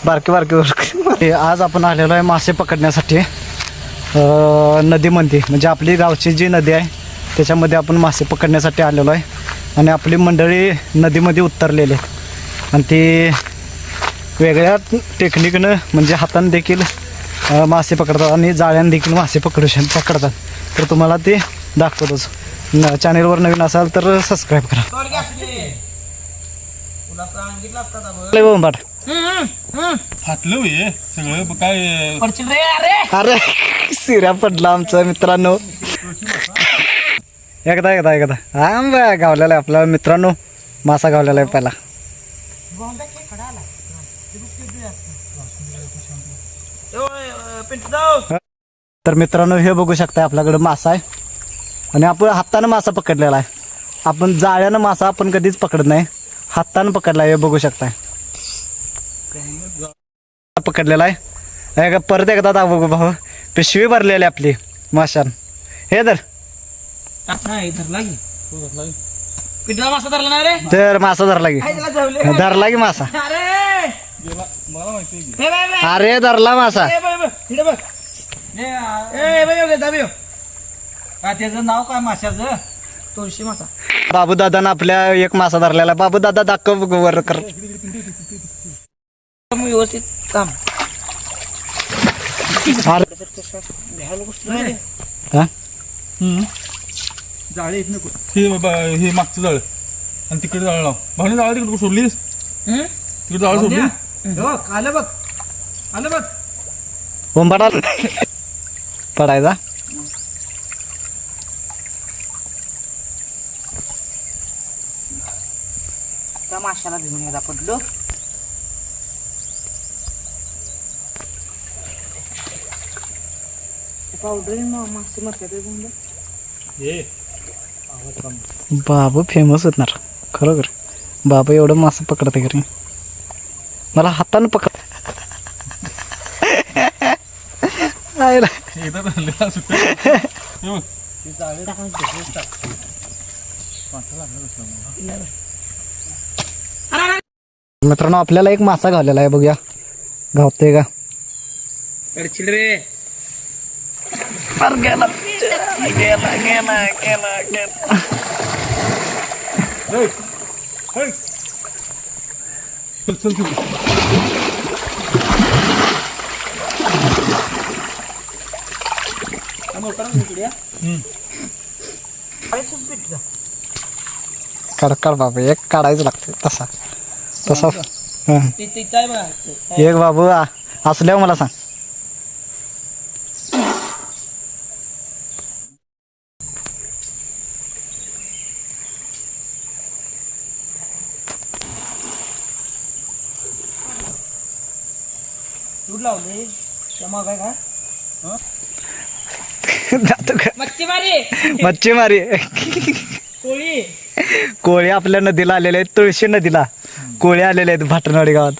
बारके बारके आज आपण आलेलो आहे मासे पकडण्यासाठी नदीमध्ये, म्हणजे आपली गावची जी नदी आहे त्याच्यामध्ये आपण मासे पकडण्यासाठी आलेलो आहे. आणि आपली मंडळी नदीमध्ये उतरलेली आहे आणि ती वेगळ्या टेक्निकनं म्हणजे हातानं देखील मासे पकडतात आणि जाळ्यानं देखील मासे पकडतात. तर तुम्हाला ते दाखवतोच. चॅनेलवर नवीन असाल तर सबस्क्राईब करा. फाटलं हे सगळं काय. अरे सिऱ्या पडला आमचा मित्रांनो. एकदा गावलेला आहे आपला मित्रांनो, मासा गावलेला आहे पहिला. तर मित्रांनो हे बघू शकता आपल्याकडे मासा आहे आणि आपण हातानं मासा पकडलेला आहे. आपण जाळ्यानं मासा आपण कधीच पकडत नाही, हातानं पकडला आहे. हे बघू शकताय पकडलेला आहे. परत एकदा दाखवू भाऊ, पिशवी भरलेली आपली माशान. हे तर तर मासा धरला की मासा. अरे धरला मासा. त्याचं नाव काय माशाचं? तुळशी मासा. बाबू दादानं आपल्या एक मासा धरलेला. बाबू दादा दाखव वर कर. व्यवस्थित काम. जाळे हे मागचं जाळ आणि तिकडे जाळ लाव. भावने जाळ तिकडे सोडलीस, तिकडे जाळ सोडली. आलं बघ, आलं बघ. बोंबाडा पडायचा. त्या माशाला घेऊन यायला पडलो. पावडर मासे मारतात. बाबू फेमस होणार खरोखर. बाबा एवढं मासा पकडते घरी, मला हातानं पकड. मित्रांनो आपल्याला एक मासा घावलेला आहे, बघूया घावतोय का. रे गेला. काढ बाबू, एक काढायचं लागतं तसा तसा. एक बाबू असल्यावर मला सांग. दूध लावले मग काय मच्छीमारी. कोळी कोळी आपल्या नदीला आलेले आहेत, तुळशी नदीला कोळी आलेले आहेत भाटनवाडी गावात.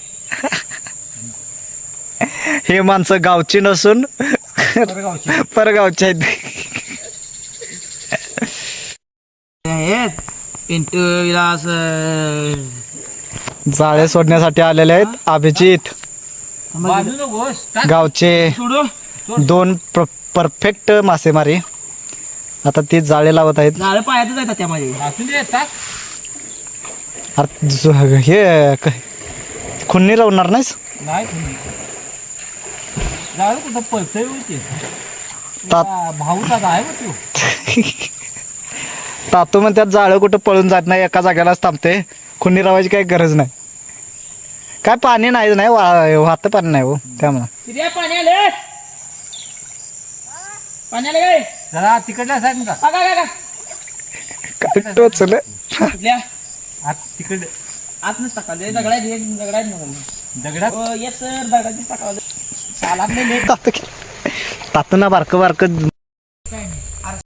हे माणसं गावची नसून परगावची आहेत. पिंटू विलास जाळे सोडण्यासाठी आलेले आहेत. अभिजित गावचे दोन परफेक्ट मासेमारी आता ते जाळे लावत आहेत. झाड पायातच येतात त्यामध्ये. हे खुन्नी लावणार नाहीस? कुठं पळतय भाऊचा आहे तू. तातू म्हणतात जाळं कुठं पळून जात नाही, एका जागेलाच थांबते. खुन्नी लावायची काही गरज नाही. काय पाणी नाही वाहत पाणी नाही हो त्यामुळे. पाणी आलं, पाणी आलं काय जरा तिकडल्या साईड काय टोचलं तिकडे आतच टाकाले. दगडात येस सर, दगडात टाकावं. तातू ना बारक